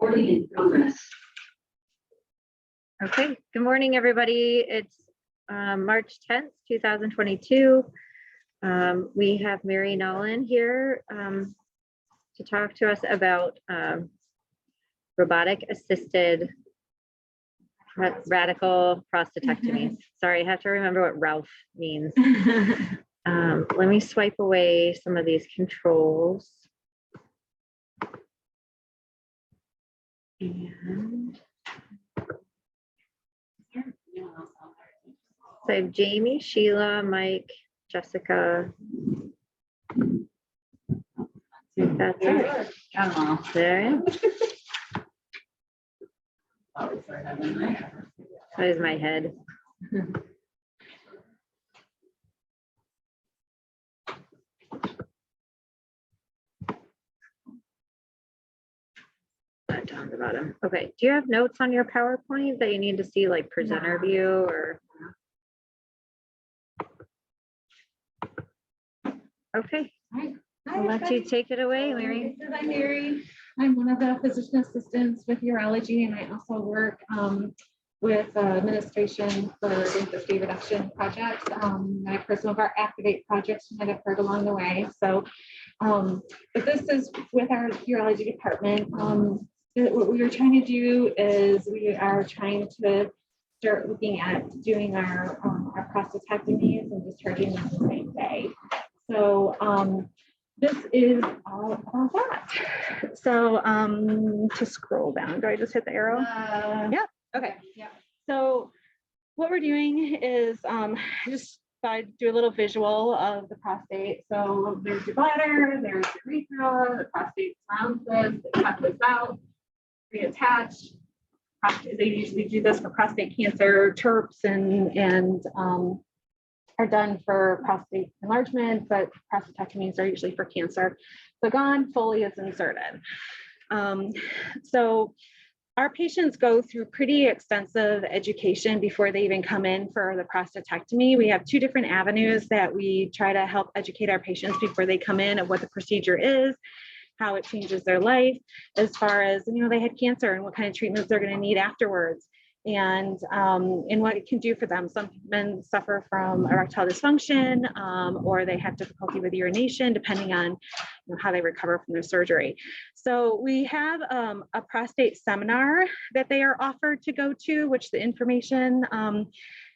Recording in progress. Okay, good morning, everybody. It's March 10th, 2022. We have Mary Nolan here to talk to us about robotic assisted radical prostatectomy. Sorry, I have to remember what RALP means. Let me swipe away some of these controls. And so I have Jamie, Sheila, Mike, Jessica. That's it. There. That is my head. Down the bottom. Okay. Do you have notes on your PowerPoint that you need to see, like presenter view or? Okay. Hi. I'll let you take it away, Mary. I'm Mary. I'm one of the physician assistants with urology, and I also work with administration for density reduction projects. I for some of our Activate projects you might have heard along the way. So, but this is with our urology department. What we are trying to do is we are trying to start looking at doing our prostatectomies and discharging them the same day. So this is all about that. So to scroll down, do I just hit the arrow? Yeah. Okay. Yeah. So what we're doing is I just thought I'd do a little visual of the prostate. So there's your bladder, there's your urethra, the prostate surrounds this, they cut this out, reattach. They usually do this for prostate cancer, TURPs, and are done for prostate enlargement, but prostatectomies are usually for cancer. So gone, Foley is inserted. So our patients go through pretty extensive education before they even come in for the prostatectomy. We have two different avenues that we try to help educate our patients before they come in of what the procedure is, how it changes their life, as far as, you know, they had cancer and what kind of treatments they're going to need afterwards, and what it can do for them. Some men suffer from erectile dysfunction, or they have difficulty with urination, depending on, you know, how they recover from their surgery. So we have a prostate seminar that they are offered to go to, which the information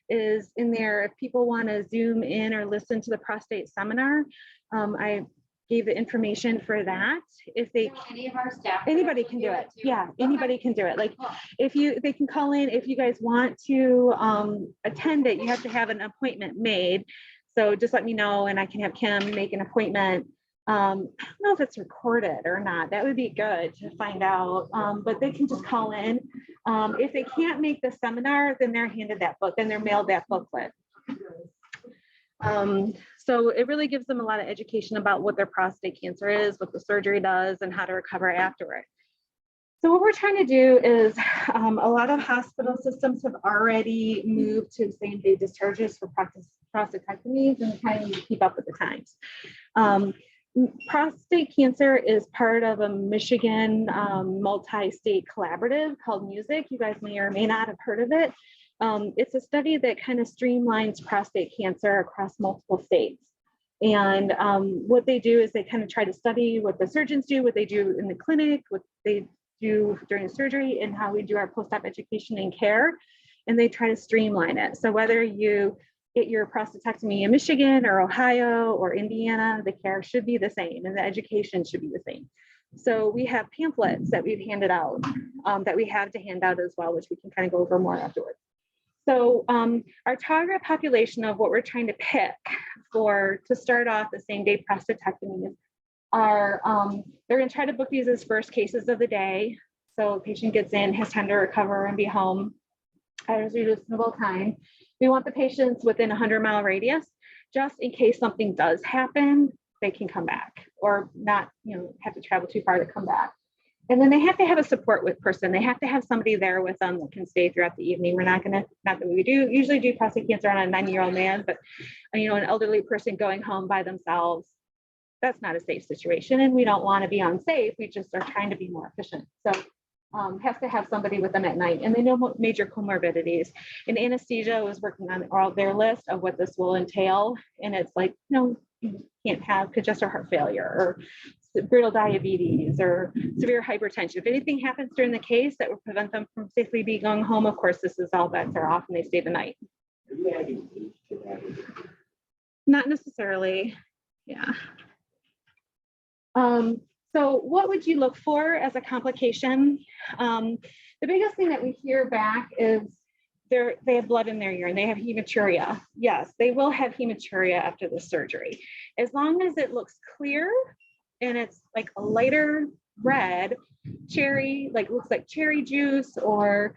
is in there. If people want to Zoom in or listen to the prostate seminar, I gave the information for that. If they, any of our staff, anybody can do it. Yeah, anybody can do it. Like if they can call in, if you guys want to attend it, you have to have an appointment made. So just let me know and I can have Kim make an appointment. I don't know if it's recorded or not. That would be good to find out, but they can just call in. If they can't make the seminar, then they're handed that book, then they're mailed that booklet. So it really gives them a lot of education about what their prostate cancer is, what the surgery does, and how to recover after it. So what we're trying to do is a lot of hospital systems have already moved to same-day discharges for prostatectomies and trying to keep up with the times. Prostate cancer is part of a Michigan multi-state collaborative called MUSIC. You guys may or may not have heard of it. It's a study that kind of streamlines prostate cancer across multiple states. And what they do is they kind of try to study what the surgeons do, what they do in the clinic, what they do during surgery, and how we do our post-op education and care. And they try to streamline it. So whether you get your prostatectomy in Michigan or Ohio or Indiana, the care should be the same and the education should be the same. So we have pamphlets that we've handed out, that we have to hand out as well, which we can kind of go over more afterwards. So our target population of what we're trying to pick to start off the same-day prostatectomies are, they're going to try to book these as first cases of the day. So the patient gets in, has time to recover and be home at a reasonable time. We want the patients within a 100-mile radius, just in case something does happen, they can come back or not, you know, have to travel too far to come back. And then they have to have a support person. They have to have somebody there with them that can stay throughout the evening. We're not that we usually do prostate cancer on a 90-year-old man, but, you know, an elderly person going home by themselves, that's not a safe situation. And we don't want to be unsafe. We just are trying to be more efficient. So has to have somebody with them at night, and they know major comorbidities. And anesthesia was working on all their list of what this will entail. And it's like, no, you can't have congestive heart failure or brittle diabetes or severe hypertension. If anything happens during the case that would prevent them from safely being going home, of course, this is all bets are off and they stay the night. Not necessarily, yeah. So what would you look for as a complication? The biggest thing that we hear back is they have blood in their urine, they have hematuria. Yes, they will have hematuria after the surgery. As long as it looks clear and it's like a lighter red, cherry, like looks like cherry juice or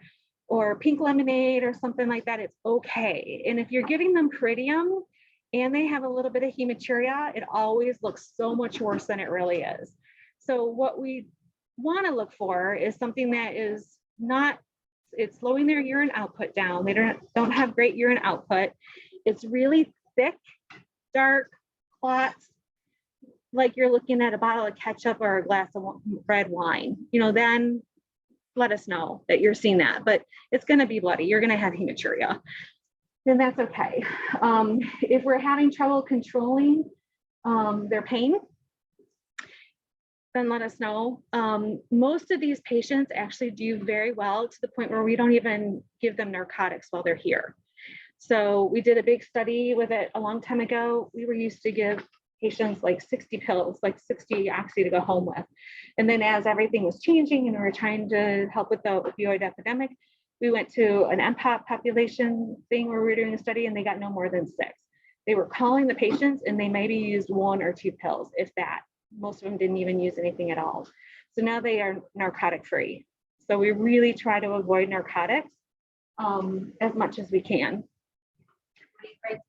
pink lemonade or something like that, it's okay. And if you're giving them pyridium and they have a little bit of hematuria, it always looks so much worse than it really is. So what we want to look for is something that is not, it's slowing their urine output down. They don't have great urine output. It's really thick, dark clots, like you're looking at a bottle of ketchup or a glass of red wine. You know, then let us know that you're seeing that, but it's going to be bloody. You're going to have hematuria. Then that's okay. If we're having trouble controlling their pain, then let us know. Most of these patients actually do very well to the point where we don't even give them narcotics while they're here. So we did a big study with it a long time ago. We were used to give patients like 60 pills, like 60 oxy to go home with. And then as everything was changing and we were trying to help with the opioid epidemic, we went to an MPOP population thing where we were doing a study and they got no more than 6. They were calling the patients and they maybe used 1 or 2 pills, if that. Most of them didn't even use anything at all. So now they are narcotic free. So we really try to avoid narcotics as much as we can.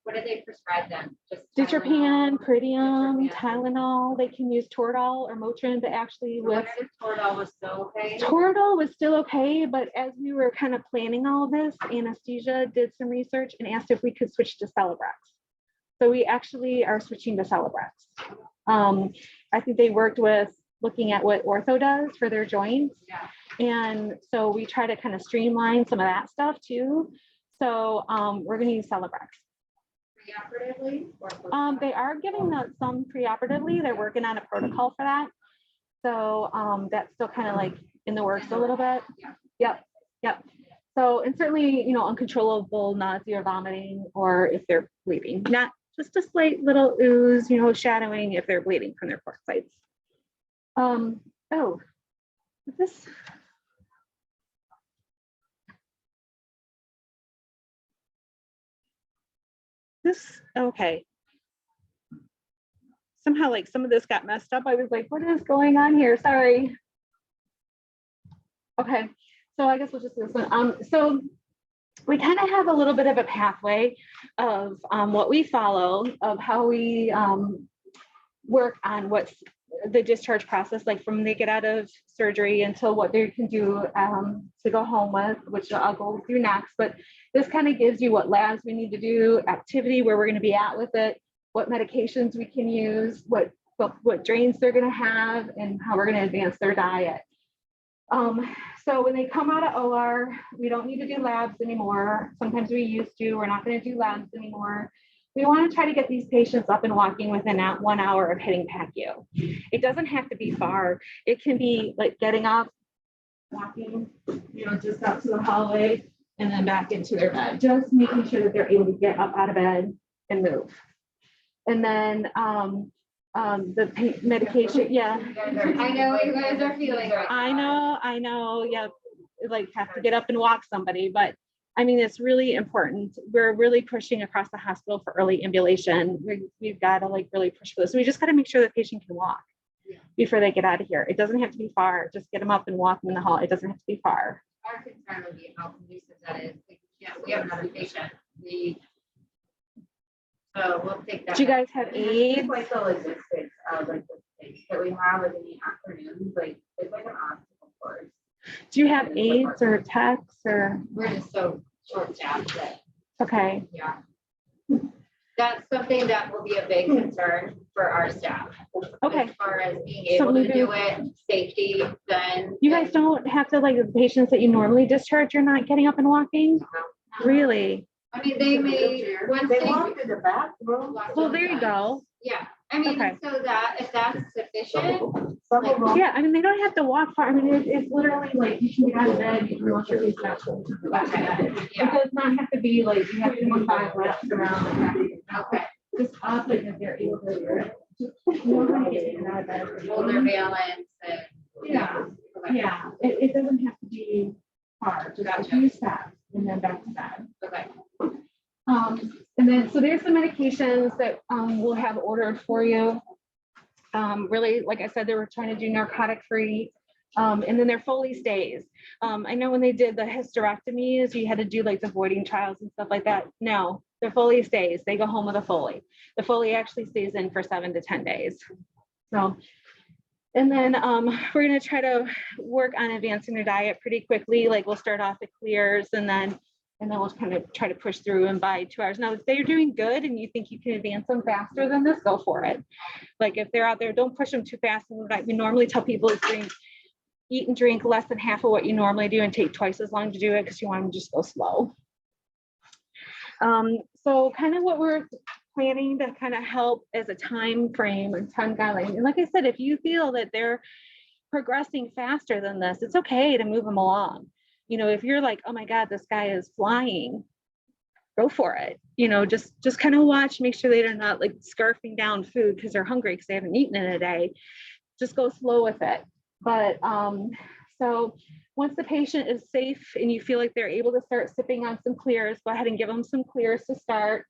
What do they prescribe them? Just Ditropan, pyridium, Tylenol. They can use Toradol or Motrin, but actually with Toradol was still okay. Toradol was still okay, but as we were kind of planning all of this, anesthesia did some research and asked if we could switch to Celebrex. So we actually are switching to Celebrex. I think they worked with looking at what ortho does for their joints. Yeah. And so we try to kind of streamline some of that stuff too. So we're going to use Celebrex. Preoperatively? They are giving some preoperatively. They're working on a protocol for that. So that's still kind of like in the works a little bit. Yeah. Yep. So, and certainly, you know, uncontrollable nausea or vomiting, or if they're bleeding, not just a slight little ooze, you know, shadowing if they're bleeding from their port sites. Oh, this, okay. Somehow like some of this got messed up. I was like, what is going on here? Sorry. Okay, so I guess we'll just do this one. So we kind of have a little bit of a pathway of what we follow, of how we work on what's the discharge process, like from when they get out of surgery until what they can do to go home with, which I'll go through next. But this kind of gives you what labs we need to do, activity, where we're going to be at with it, what medications we can use, what drains they're going to have, and how we're going to advance their diet. So when they come out of OR, we don't need to do labs anymore. Sometimes we used to. We're not going to do labs anymore. We want to try to get these patients up and walking within that 1 hour of hitting PACU. It doesn't have to be far. It can be like getting up, walking, you know, just out to the hallway and then back into their bed, just making sure that they're able to get up out of bed and move. And then the medication, yeah. I know you guys are feeling right. I know, yeah, like have to get up and walk somebody, but I mean, it's really important. We're really pushing across the hospital for early ambulation. We've got to like really push for this. So we just got to make sure the patient can walk before they get out of here. It doesn't have to be far. Just get them up and walk them in the hall. It doesn't have to be far. Our concern would be how conducive that is. Yeah, we have another patient. So we'll take that. Do you guys have aids? Like the logistics of like the things that we have like in the afternoons, like it's like an obstacle course. Do you have aids or techs or? We're just so short staffed that. Okay. Yeah. That's something that will be a big concern for our staff. Okay. As far as being So able to maybe- do it, safety, then. You guys don't have to, like, the patients that you normally discharge, you're not getting up and walking? Really? I mean, they may, once They they. walk to the bathroom. Well, there you go. Yeah, I mean, Okay. so that, if that's sufficient, Some of them. Yeah, I mean, they don't have to walk far. I mean, it's literally like you can get out of bed, you can wash your face out. It yeah, does not have to be like you have to do 5 laps around. okay. Just up like if they're able to. Just know how to get in and out of bed. Hold their balance and. Yeah, Okay. yeah. It doesn't have to be hard, just a Gotcha. few steps and then back to bed. Okay. And then, so there's the medications that we'll have ordered for you. Really, like I said, they were trying to do narcotic free. And then they're Foley stays. I know when they did the hysterectomies, you had to do like the voiding trials and stuff like that. No, they're Foley stays. They go home with a Foley. The Foley actually stays in for 7 to 10 days. So, and then we're going to try to work on advancing their diet pretty quickly. Like we'll start off at clears and then we'll kind of try to push through and by 2 hours. Now, if they're doing good and you think you can advance them faster than this, go for it. Like if they're out there, don't push them too fast. And what we normally tell people is eat and drink less than half of what you normally do and take twice as long to do it because you want them to just go slow. So kind of what we're planning to kind of help as a time frame and time guideline. And like I said, if you feel that they're progressing faster than this, it's okay to move them along. You know, if you're like, oh my God, this guy is flying, go for it. You know, just kind of watch, make sure they're not like scarfing down food because they're hungry because they haven't eaten in a day. Just go slow with it. But so once the patient is safe and you feel like they're able to start sipping on some clears, go ahead and give them some clears to start.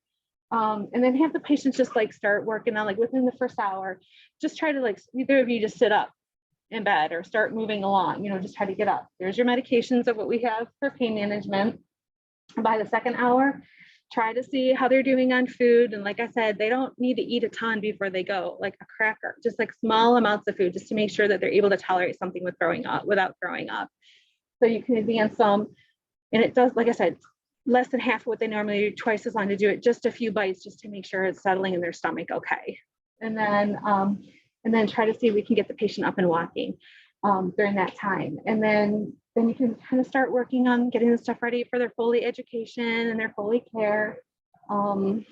And then have the patients just like start working on like within the first hour, just try to like either of you just sit up in bed or start moving along, you know, just try to get up. There's your medications of what we have for pain management. And by the second hour, try to see how they're doing on food. And like I said, they don't need to eat a ton before they go, like a cracker, just like small amounts of food, just to make sure that they're able to tolerate something without throwing up. So you can advance them. And it does, like I said, less than half of what they normally do, twice as long to do it, just a few bites, just to make sure it's settling in their stomach okay. And then try to see if we can get the patient up and walking during that time. And then you can kind of start working on getting the stuff ready for their Foley education and their Foley care. And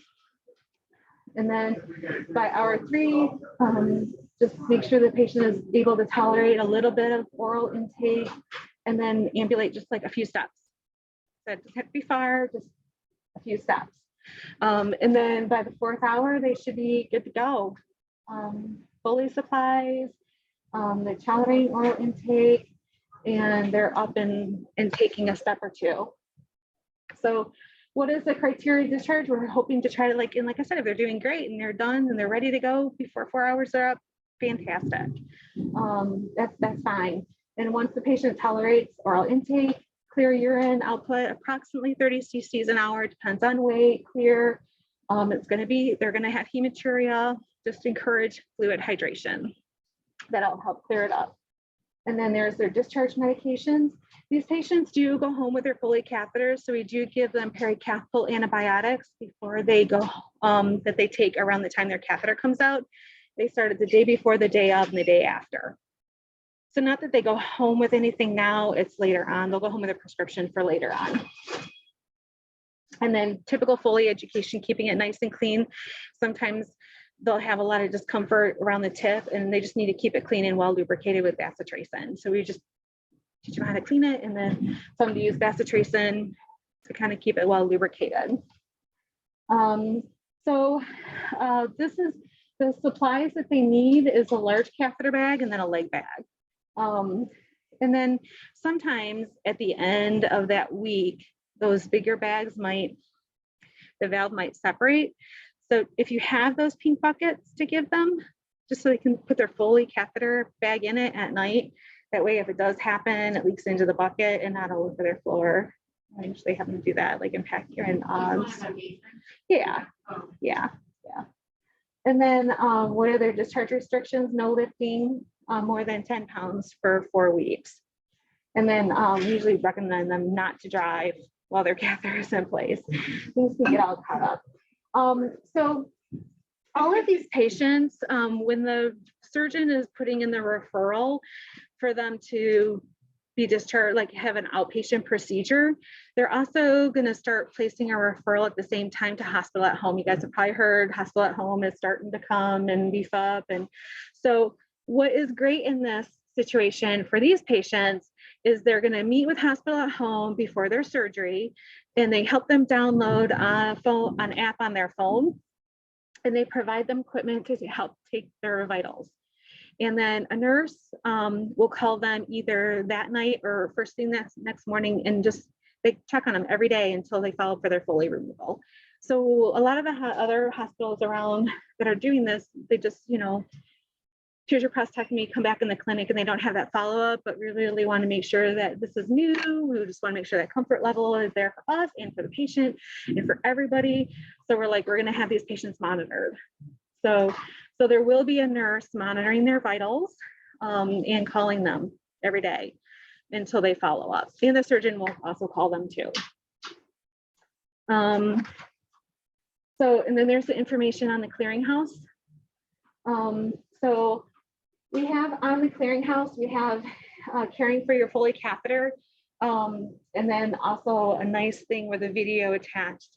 then by hour 3, just make sure the patient is able to tolerate a little bit of oral intake and then ambulate just like a few steps. So it doesn't have to be far, just a few steps. And then by the 4th hour, they should be good to go. Foley supplies, they're tolerating oral intake, and they're up and taking a step or 2. So what is the criteria discharge? We're hoping to try to like I said, if they're doing great and they're done and they're ready to go before 4 hours are up, fantastic. That's fine. And once the patient tolerates oral intake, clear urine output, approximately 30 cc's an hour, depends on weight, clear. They're gonna have hematuria, just encourage fluid hydration. That'll help clear it up. And then there's their discharge medications. These patients do go home with their Foley catheters, so we do give them pericathal antibiotics before they go, that they take around the time their catheter comes out. They started the day before, the day of, and the day after. So not that they go home with anything now, it's later on. They'll go home with a prescription for later on. And then typical Foley education, keeping it nice and clean. Sometimes they'll have a lot of discomfort around the tip and they just need to keep it clean and well lubricated with bacitracin. So we just teach them how to clean it and then some to use bacitracin to kind of keep it well lubricated. This is the supplies that they need is a large catheter bag and then a leg bag. And then sometimes at the end of that week, those bigger bags the valve might separate. So if you have those pink buckets to give them, just so they can put their Foley catheter bag in it at night. That way, if it does happen, it leaks into the bucket and not all over their floor. I usually have them do that, like in PACU and odds. Yeah. And then what are their discharge restrictions? No lifting more than 10 pounds for 4 weeks. And then usually recommend them not to drive while their catheter is in place. Things can get all caught up. So all of these patients, when the surgeon is putting in the referral for them to be discharged, like have an outpatient procedure, they're also going to start placing a referral at the same time to hospital at home. You guys have probably heard hospital at home is starting to come and beef up. And so what is great in this situation for these patients is they're going to meet with hospital at home before their surgery, and they help them download an app on their phone, and they provide them equipment to help take their vitals. And then a nurse will call them either that night or first thing next morning, and just they check on them every day until they follow for their Foley removal. So a lot of the other hospitals around that are doing this, they just, you know, here's your prostatectomy, come back in the clinic, and they don't have that follow-up, but we really want to make sure that this is new. We just want to make sure that comfort level is there for us and for the patient and for everybody. So we're like, we're going to have these patients monitored. So there will be a nurse monitoring their vitals and calling them every day until they follow up. And the surgeon will also call them too. So, and then there's the information on the clearinghouse. So we have on the clearinghouse, we have caring for your Foley catheter. And then also a nice thing with a video attached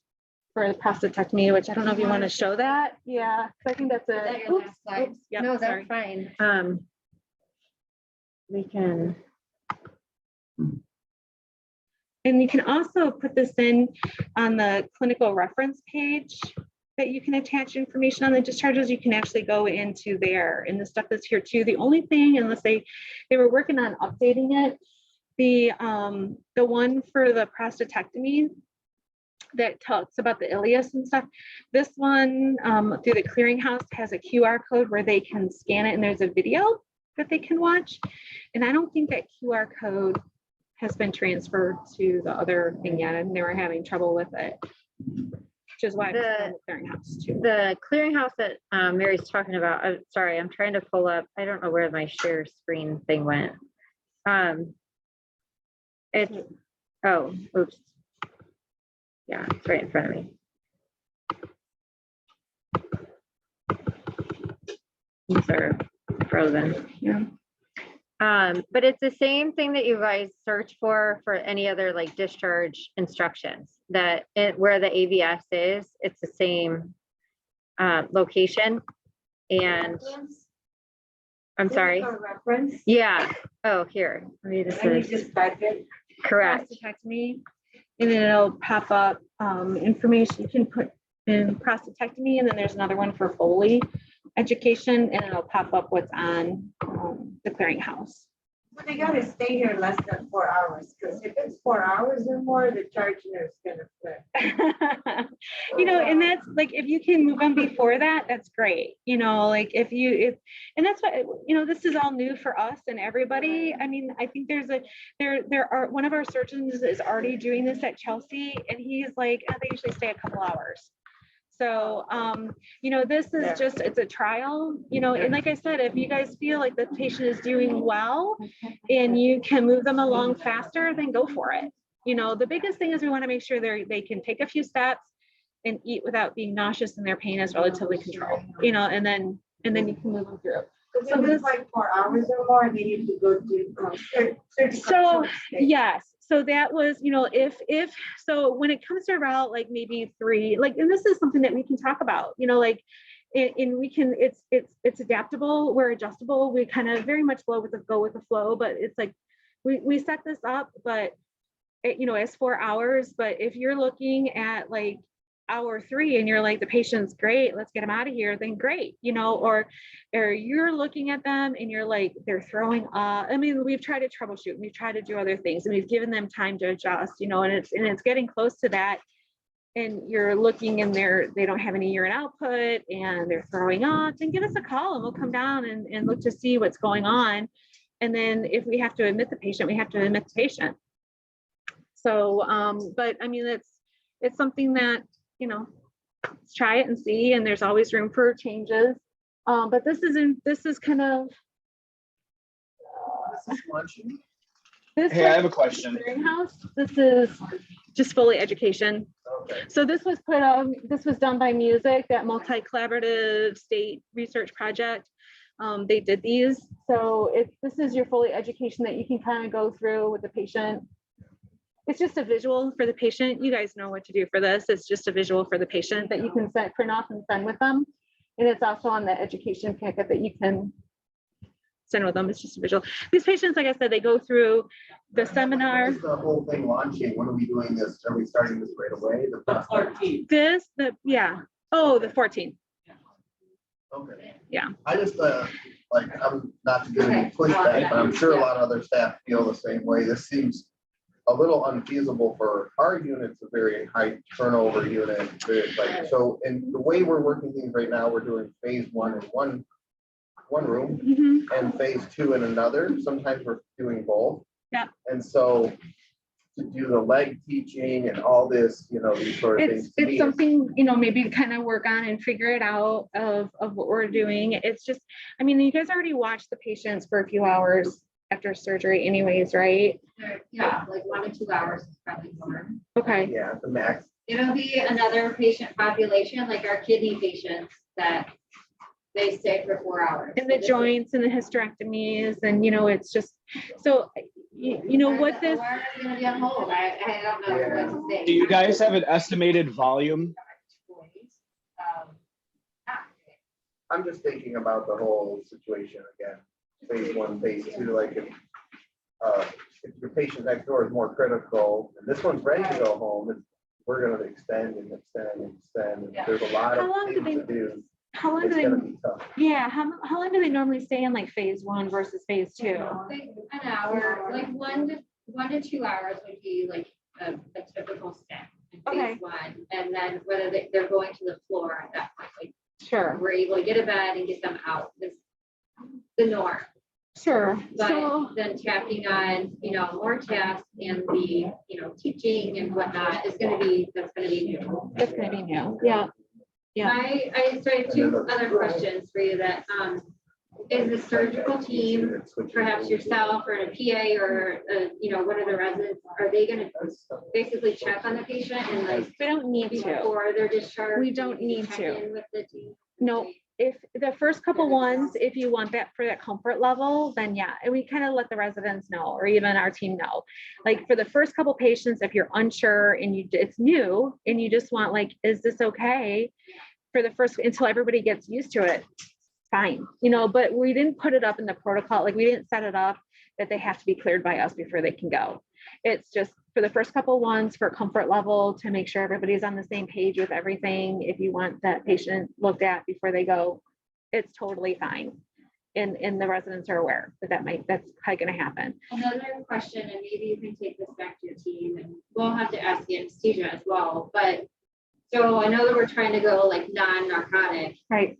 for the prostatectomy, which I don't know if you want to show that. Yeah, I think that's a, oops, oops, yep, No, sorry. that's fine. We can. And you can also put this in on the clinical reference page that you can attach information on the discharges. You can actually go into there, and the stuff is here too. The only thing, unless they were working on updating it, the one for the prostatectomy that talks about the ileus and stuff, this one through the clearinghouse has a QR code where they can scan it, and there's a video that they can watch. And I don't think that QR code has been transferred to the other thing yet, and they were having trouble with it, which is why the clearinghouse too. The clearinghouse that Mary's talking about, I'm sorry, I'm trying to pull up, I don't know where my share screen thing went. It's, oh, oops. Yeah, it's right in front of me. These are frozen. Yeah. But it's the same thing that you guys search for any other like discharge instructions, that where the AVS is, it's the same location. And I'm sorry. Reference. Yeah. Oh, here. This is Just type it. correct. Prostatectomy, and then it'll pop up information. You can put in prostatectomy, and then there's another one for Foley education, and it'll pop up what's on the clearinghouse. But they gotta stay here less than 4 hours, because if it's 4 hours or more, the charge nurse is gonna flip. You know, and that's like, if you can move them before that, that's great. You know, like if and that's what, you know, this is all new for us and everybody. I mean, I think there are one of our surgeons is already doing this at Chelsea, and he's like, oh, they usually stay a couple hours. So, you know, this is just, it's a trial, you know, and like I said, if you guys feel like the patient is doing well and you can move them along faster, then go for it. You know, the biggest thing is we want to make sure they can take a few steps and eat without being nauseous, and their pain is relatively controlled, you know, and then you can move them through. So this like 4 hours or more, they need to go to surgical. So yes. So that was, you know, so when it comes to about like maybe 3, like, and this is something that we can talk about, you know, like, and we can, it's adaptable, we're adjustable, we kind of very much go with the flow, but it's like, we set this up, but you know, as 4 hours, but if you're looking at like hour 3 and you're like, the patient's great, let's get them out of here, then great, you know, or you're looking at them and you're like, they're throwing up. I mean, we've tried to troubleshoot, we've tried to do other things, and we've given them time to adjust, you know, and it's getting close to that, and you're looking and they don't have any urine output and they're throwing up, then give us a call and we'll come down and look to see what's going on. And then if we have to admit the patient, we have to admit the patient. So, but I mean, it's something that, you know, let's try it and see, and there's always room for changes. But this is kind of Hey, I have a question. Clearinghouse. This is just Foley education. Okay. So this was this was done by Music, that multi-collaborative state research project. They did these. So this is your fully education that you can kind of go through with the patient. It's just a visual for the patient. You guys know what to do for this. It's just a visual for the patient that you can print off and send with them. And it's also on the education packet that you can send with them. It's just a visual. These patients, like I said, they go through the seminar. When is the whole thing launching? When are we doing this? Are we starting this right away? The 14th. The 14th. Okay. Yeah. I just, like, I'm not to give any pushback, but I'm sure a lot of other staff feel the same way. This seems a little unfeasible for our unit's a very high turnover unit. Like, so, and the way we're working things right now, we're doing phase 1 in one room and phase 2 in another. Sometimes we're doing both. Yeah. And so to do the leg teaching and all this, you know, these sort of things. It's something, you know, maybe kind of work on and figure it out of what we're doing. It's just, I mean, you guys already watched the patients for a few hours after surgery anyways, right? Yeah, like 1 to 2 hours is probably more. Okay. Yeah, the max. It'll be another patient population, like our kidney patients that they stay for 4 hours. And the joints and the hysterectomies and, you know, it's just, so, you know what this. Where is gonna be on hold? I don't know what to say. Do you guys have an estimated volume? I'm just thinking about the whole situation again. Phase 1, phase 2, like if your patient next door is more critical and this one's ready to go home, we're going to extend and extend and extend. And there's a lot of things to do. How long It's do going to they, be tough. yeah, how long do they normally stay in like phase 1 versus phase 2? Like an hour, like 1 to 2 hours would be like a typical step in Okay. phase 1. And then whether they're going to the floor at that point, like Sure. we're able to get a bed and get them out is the norm. Sure. But So, then tacking on, you know, more tasks and the, you know, teaching and whatnot is going to be, that's going to be new. it's going to be new. Yeah. Yeah. I have 2 other questions for you that, is the surgical team, perhaps yourself or a PA or, you know, one of the residents, are they going to basically check on the patient and like We don't need to. before they're discharged? We don't need check to. in with the team? No. If the first couple ones, if you want that for that comfort level, then yeah, and we kind of let the residents know, or even our team know. Like for the first couple patients, if you're unsure and it's new and you just want like, is this okay? For the first, until everybody gets used to it, fine, you know, but we didn't put it up in the protocol. Like we didn't set it up that they have to be cleared by us before they can go. It's just for the first couple ones for comfort level to make sure everybody's on the same page with everything. If you want that patient looked at before they go, it's totally fine. And the residents are aware that that's probably going to happen. Another question, and maybe you can take this back to your team, and we'll have to ask the anesthesia as well, but so I know that we're trying to go like non-narcotic. Right.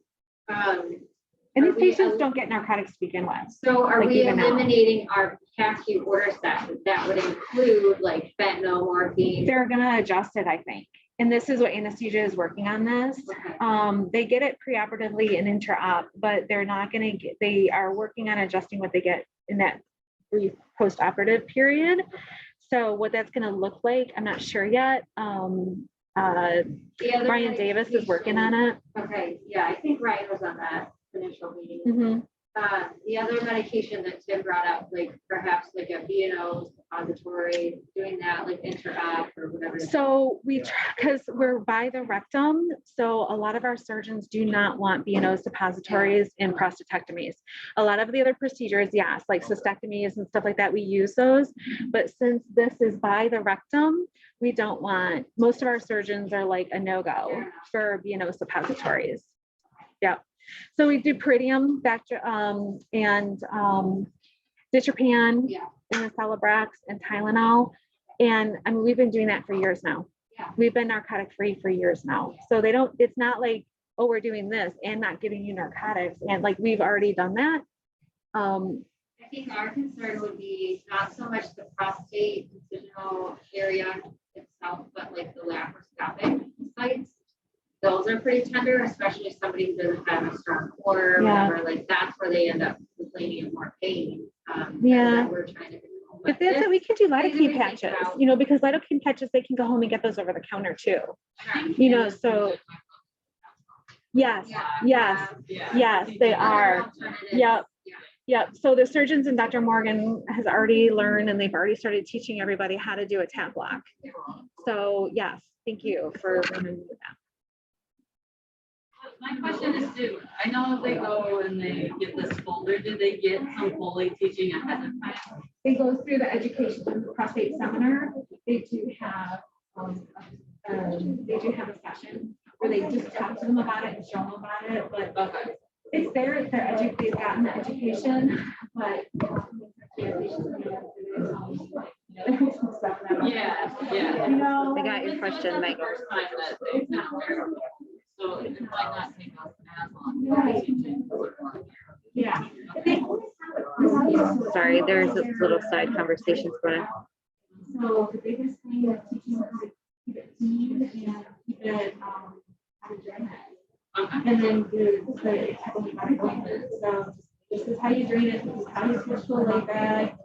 And these patients don't get narcotics to begin with. So are Like we even now. eliminating our PACU order set? That would include like fentanyl, morphine? They're going to adjust it, I think. And this is what anesthesia is working on this. Okay. They get it preoperatively and intra-op, but they're not going to get, they are working on adjusting what they get in that brief post-operative period. So what that's going to look like, I'm not sure yet. The other Brian Davis is working on it. Okay, yeah, I think Ryan was on that initial meeting. Mhm. The other medication that Tim brought up, like perhaps like a B&O suppository, doing that like intra-op or whatever. So we, because we're by the rectum, so a lot of our surgeons do not want B&O suppositories in prostatectomies. A lot of the other procedures, yes, like cystectomies and stuff like that, we use those. But since this is by the rectum, we don't want, most of our surgeons are like a no-go for B&O suppositories. Yeah. So we do Peridium, and Ditropan, Yeah. and Celebrex and Tylenol. And I mean, we've been doing that for years now. Yeah. We've been narcotic free for years now. So they don't, it's not like, oh, we're doing this and not giving you narcotics. And like, we've already done that. I think our concern would be not so much the prostate incisional area itself, but like the laparoscopic sites. Those are pretty tender, especially if somebody who doesn't have a strong core or Yeah. whatever, like that's where they end up complaining of more pain. Yeah. That we're trying to control. If that's it, we can do lidocaine patches, because lidocaine patches, they can go home and get those over the counter too. So yes, they are. Yep. Yep. So the surgeons and Dr. Morgan has already learned, and they've already started teaching everybody how to do a tap block. So yes, thank you for reminding me of that. My question is, I know they go and they get this folder, do they get some Foley teaching ahead of time? It goes through the education prostate seminar. They do have a session where they just talk to them about it and show them about it, but it's there, they've gotten the education, but. Yeah. I got your question, Mike. First time that they've been aware of it. So it might not take us as long. Yeah. Sorry, there's a little side conversations going on. So the biggest thing is teaching them how to keep it clean and keep it, how to drain it. And then do the appointment. So this is how you drain it, this is how you switch to a lay bag.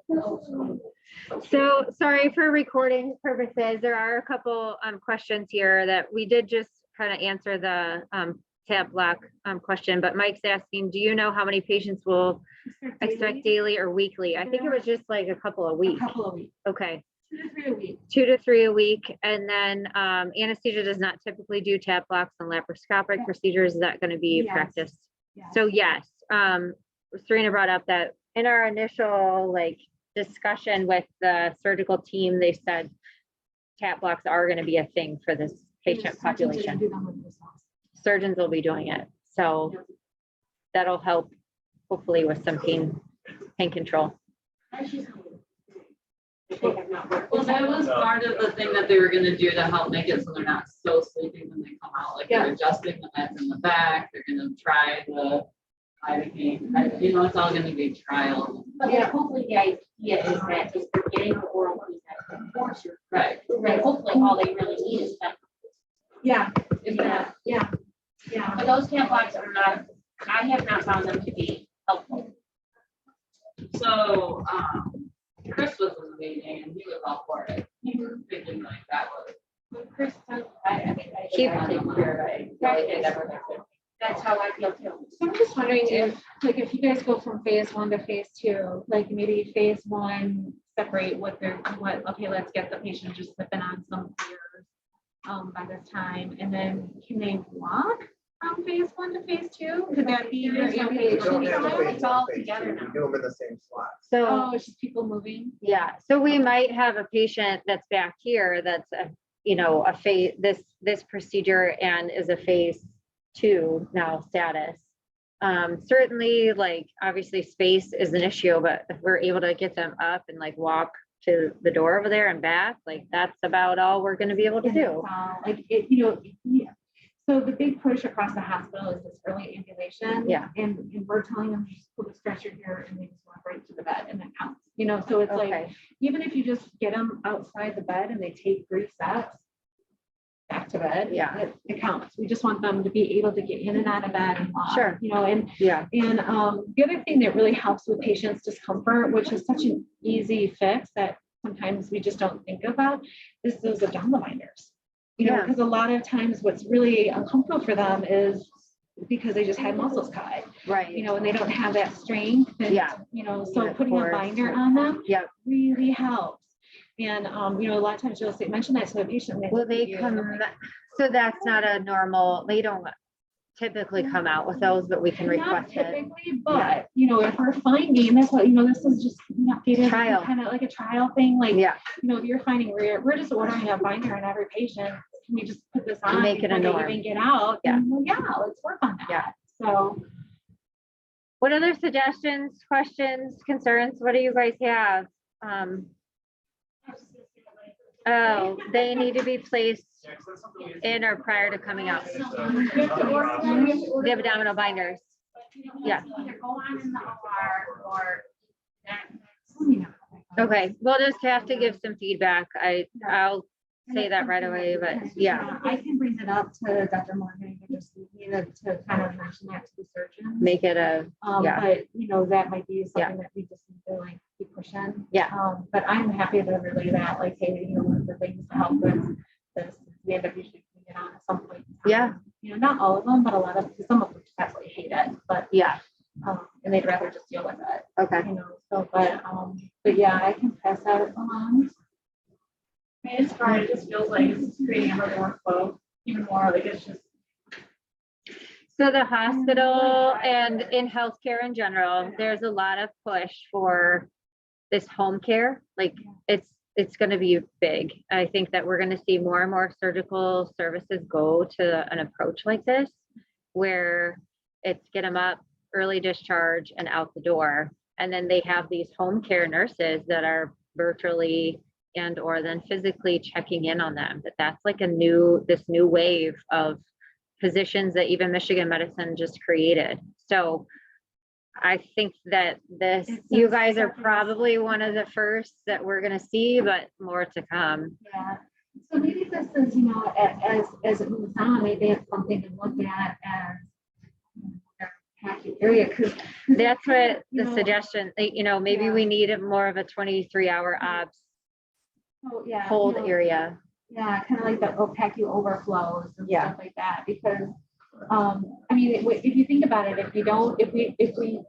So sorry for recording purposes. There are a couple questions here that we did just kind of answer the tab block question, but Mike's asking, do you know how many patients will expect daily or weekly? I think it was just like a couple a week. Okay. 2 to 3 a week. 2 to 3 a week. And then anesthesia does not typically do tap blocks on laparoscopic procedures. Is that going to be practiced? Yes. So yes, Serena brought up that in our initial discussion with the surgical team, they said tap blocks are going to be a thing for this patient population. Surgeons will be doing it. So that'll help hopefully with some pain control. Well, that was part of the thing that they were gonna do to help make it so they're not so sleepy when they come out. Like they're adjusting the meds in the back. They're gonna try the lidocaine. It's all gonna be trial. But hopefully the idea is that if they're getting the oral feedback before surgery, Right. then hopefully all they really need is that. Yeah. But those tap blocks are not, I have not found them to be helpful. So, Chris was in the meeting and he was all for it. He was thinking like that was. Chris, I think I Keep should taking care of it. That's how I feel too. So I'm just wondering if you guys go from phase 1 to phase 2, maybe phase 1 separate okay, let's get the patient just slipping on some gears by this time, and then can they walk from phase 1 to phase 2? Could that be your We don't have a phase one, phase two. We do them in the same slot. So it's just people moving? yeah, so we might have a patient that's back here that's a phase, this procedure and is a phase 2 now status. Certainly obviously space is an issue, but if we're able to get them up and walk to the door over there and back, that's about all we're going to be able to do. So the big push across the hospital is this early ambulation. Yeah. And we're telling them just put a stretcher here and they just walk right to the bed and that counts. So it's Okay. even if you just get them outside the bed and they take 3 steps back to bed, it counts. We just want them to be able to get in and out of bed and walk. Sure. And the other thing that really helps with patients' discomfort, which is such an easy fix that sometimes we just don't think about, is those abdominal binders. Because a lot of times what's really uncomfortable for them is because they just had muscles cut, Right. and they don't have that strength. And, so putting a binder on them really helps. And, a lot of times you'll mention that to the patient. Will they come, so that's not a normal, they don't typically come out with those, but we can request Not it. typically, but, if we're finding, that's what, this is just Trial. kind of like a trial thing. If you're finding we're just ordering a binder on every patient, can we just put this on Make it a before norm. they even get out? Yeah. Let's work on that. Yeah. So. What other suggestions, questions, concerns? What do you guys have? Oh, they need to be placed in or prior to coming out. The abdominal binders. Yeah. Either go on in the OR or that. Okay, we'll just have to give some feedback. I'll say that right away, but yeah, I can bring it up to Dr. Morgan and just needed to kind of mention that to the surgeon. make it a, yeah. But you know, that might be something that we just need to like keep pushing. Yeah. But I'm happy to relay that, like, hey, you know, one of the things to help with this, we end up usually putting it on at some point. Yeah. You know, not all of them, but a lot of, some of them absolutely hate it, but, Yeah, and they'd rather just deal with it, okay. you know, so, but yeah, I can pass that along. I mean, it's hard, it just feels like it's creating another workflow, even more, like it's just. So the hospital and in healthcare in general, there's a lot of push for this home care. Like it's going to be big. I think that we're going to see more and more surgical services go to an approach like this, where it's get them up, early discharge and out the door. And then they have these home care nurses that are virtually and or then physically checking in on them. That's like this new wave of positions that even Michigan Medicine just created. So I think that you guys are probably one of the first that we're gonna see, but more to come. Yeah, so maybe this is, you know, as it moves on, maybe it's something to look at as PACU area, because That's what you the know, suggestion, you know, maybe yeah. we need more of a 23-hour obs oh, yeah, hold you know, area. yeah, kind of like the PACU overflows and Yeah. stuff like that, because I mean, if you think about it, if we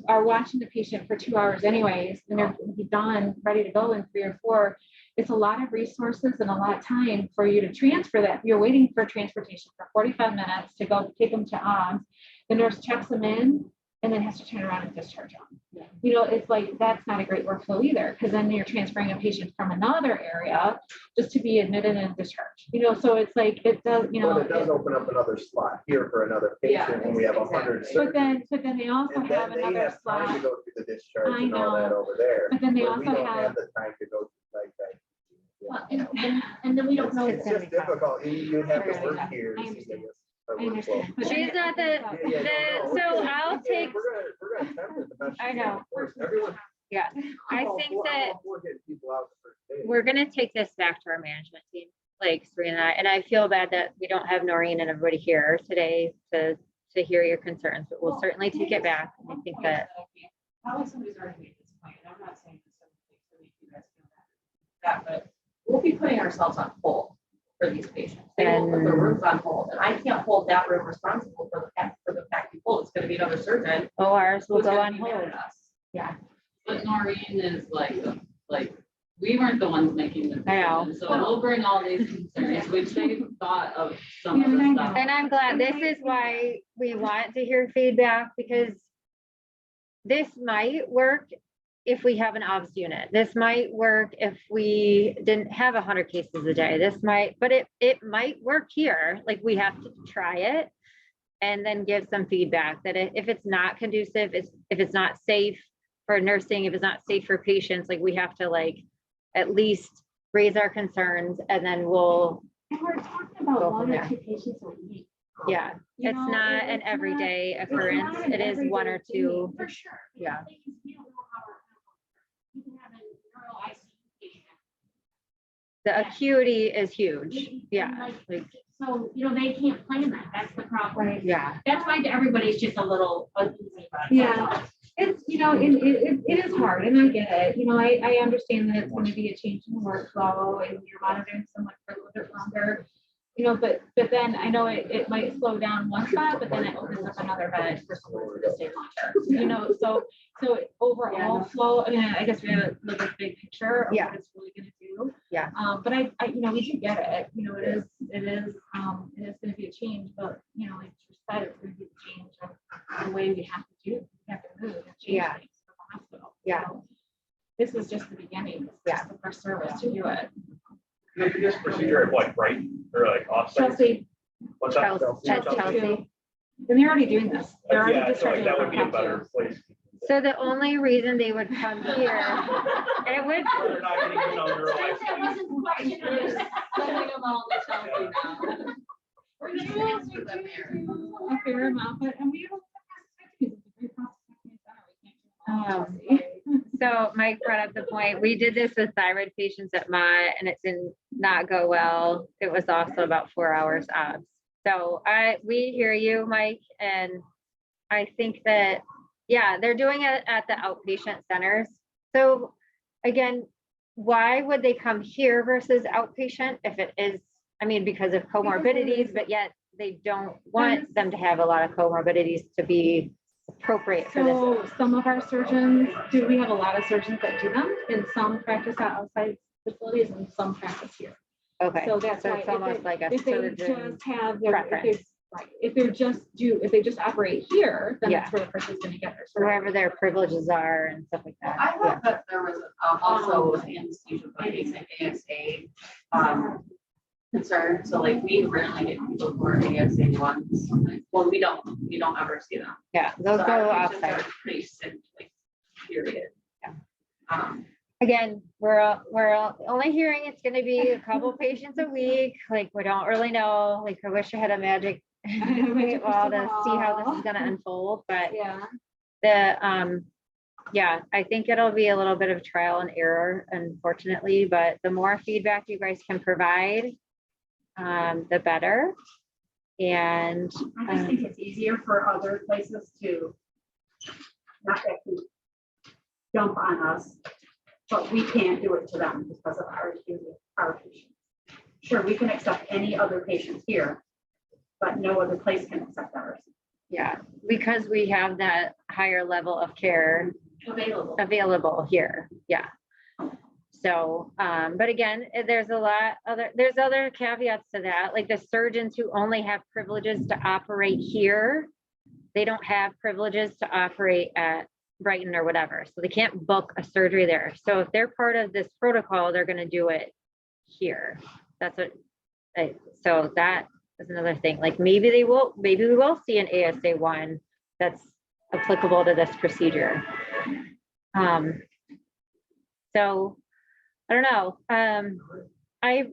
are watching the patient for 2 hours anyways, and they're gonna be done, ready to go in 3 or 4, it's a lot of resources and a lot of time for you to transfer that. You're waiting for transportation for 45 minutes to go take them to OBS. The nurse checks them in and then has to turn around and discharge them. Yeah. You know, it's like, that's not a great workflow either, because then you're transferring a patient from another area just to be admitted and discharged. You know, so it's like, it does, you know. But it does open up another slot here for another Yeah, patient when we have 100 exactly. But then they also And have then they another have time to slot. go through the discharge I and all that know. over there. But then they where we also don't have, the time to go like that. Well, You know, and then we don't know. It's just difficult. You have to I work here. I to see understand. the I understand. workflow. But then She's it not opens the- up- Yeah, no, So okay. I'll take- We're gonna attempt it the best. I we know. can, of course. Everyone. Yeah, I I'm all think for- I'm that all for getting people out the first day. we're gonna take this back to our management team, like Serena and I feel bad that we don't have Noreen and everybody here today to hear your concerns, but we'll certainly take it back. I think that, Probably somebody's already made this point, and I'm not saying this to make you guys feel that, but we'll be putting ourselves on hold for these patients. They will put the rooms on hold, and I can't hold that room responsible for the fact you hold. It's gonna be another surgeon. ORs will who's go gonna on be mad hold. at us. Yeah, But Noreen is like, we weren't the ones making the I know. decision, so we'll bring all these concerns, which they thought of some of the stuff. and I'm glad, this is why we want to hear feedback, because this might work if we have an obs unit. This might work if we didn't have 100 cases a day. This might, but it might work here. Like, we have to try it and then give some feedback that if it's not conducive, if it's not safe for nursing, if it's not safe for patients, like, we have to like at least raise our concerns, and then we'll, And we're talking Go about from 1 or there. 2 patients a week. yeah, You it's know, not it- an it's not- everyday it's occurrence. not an It is 1 or everyday 2. thing. For sure. Yeah. We don't know how you can have a neuro ICU patient. The acuity is huge. And, Yeah, like, like, So, you know, they can't plan that. That's the problem. Right. yeah, That's why everybody's just a little uneasy about it. Yeah. It's, you know, it is hard, and I get it. You know, I understand that it's going to be a change in the workflow, and you're monitoring someone for a little bit longer. You know, but then I know it might slow down one spot, but then it opens up another bed for someone to stay longer. You know, so overall flow, I mean, I guess we have to look at the big picture of Yeah. what it's really gonna do. Yeah. But I, you know, we do get it. You know, it is gonna be a change, but, you know, like you said, it's gonna be a change of the way we have to move and change Yeah. things for the hospital. Yeah. So this is just the beginning. It's Yeah. just the first service to do it. You do this procedure at like right or like offsite? Chelsea, What's that? Chelsea. and they're already doing this. They're already Yeah, I feel like discharging that from would be a PACU. better place. So the only reason they would come here, it would, They're not getting, you know, neuro That ICU. wasn't the question. Sending them all to Chelsea now. We're gonna transfer them there. A fair amount, but, and we don't have prostatectomy, it's a great prostatectomy center. We can't do it all in Um, Chelsea. So Mike brought up the point, we did this with thyroid patients at Mott and it did not go well. It was also about 4 hours obs. So we hear you, Mike, and I think that, yeah, they're doing it at the outpatient centers. So again, why would they come here versus outpatient if it is, I mean, because of comorbidities, but yet they don't want them to have a lot of comorbidities to be appropriate for this. So some of our surgeons we have a lot of surgeons that do them, and some practice at outside facilities and some practice here. Okay, So that's why it's almost like a if they surgeon just have preference. if they just operate here, then that's where the person's gonna get their surgery. wherever their privileges are and stuff like that. I thought that there was also anesthesia bodies and ASA concern. So like we rarely get people who are ASA ones. Well, we don't ever see them. Yeah, those So go our patients outside. are pretty sick, like, period. Yeah. Again, we're only hearing it's gonna be a couple patients a week. Like, we don't really know. Like, I wish I had a magic wall to see how this is gonna unfold, but yeah, I think it'll be a little bit of trial and error, unfortunately, but the more feedback you guys can provide, the better. And I just think it's easier for other places to not actually jump on us, but we can't do it to them because of our patients. Sure, we can accept any other patients here, but no other place can accept ours. yeah, because we have that higher level of care available here. Yeah. So, but again, there's other caveats to that, like the surgeons who only have privileges to operate here, they don't have privileges to operate at Brighton or whatever. So they can't book a surgery there. So if they're part of this protocol, they're going to do it here. That's what, so that is another thing. Like maybe we will see an ASA one that's applicable to this procedure. So I don't know.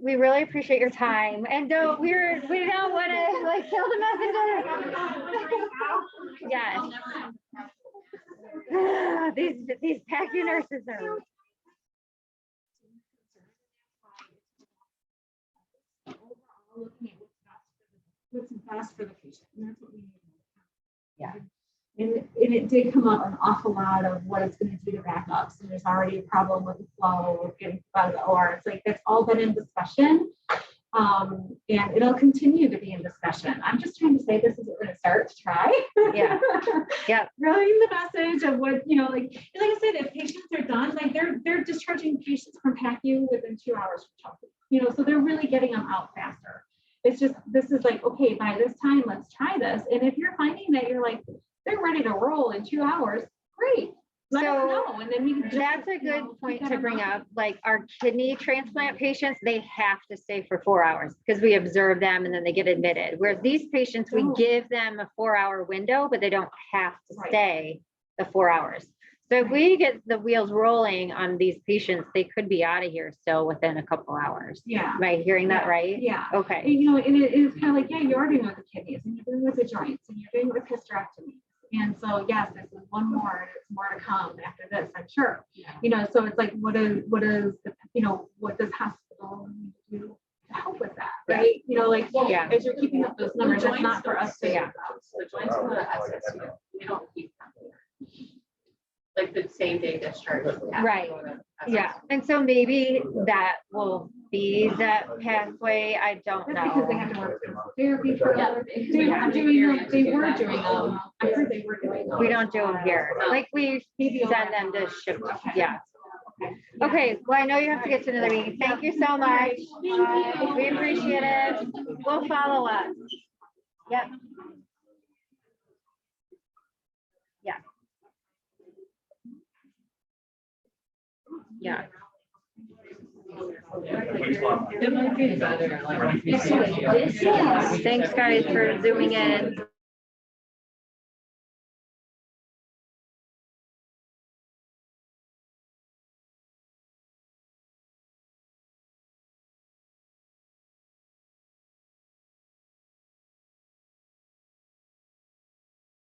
We really appreciate your time, and we don't want to like kill the messenger. Yeah. These PACU nurses are. What's best for the patient, and that's what we need. Yeah. And it did come up an awful lot of what it's going to do to backups, and there's already a problem with the flow getting out of the OR. It's like that's all been in discussion, and it'll continue to be in discussion. I'm just trying to say this is what we're going to start to try. Yeah. Yeah. Really, the message of what like I said, if patients are done, like they're discharging patients from PACU within 2 hours from Chelsea. So they're really getting them out faster. It's just this is like, okay, by this time, let's try this. And if you're finding that you're like, they're ready to roll in 2 hours, great. Let us know. And then we can that's a good point to bring up. Like our kidney transplant patients, they have to stay for 4 hours because we observe them and then they get admitted. Whereas these patients, we give them a 4-hour window, but they don't have to stay the 4 hours. So if we get the wheels rolling on these patients, they could be out of here still within a couple hours. Yeah. Am I hearing that right? Yeah. Okay. And, and it's kind of like, yeah, you're doing with the kidneys and you're doing with the joints and you're doing with hysterectomy. And so, yes, this is one more, and it's more to come after this, I'm sure. So it's like, what does hospital need to do to help with that, right? As you're keeping up those numbers, it's not for us to. The joints go to SSU. We don't keep them here. Like the same day discharge. Right. Yeah. And so maybe that will be that pathway. I don't know. Because they have to work therapy for they were doing them. I heard they were doing them. We don't do them here. Like we send them to ship. Yeah. Okay. Well, I know you have to get to another meeting. Thank you so much. We appreciate it. We'll follow up. Yep. Yeah. Yeah. It might be better, like. Thanks, guys, for zooming in.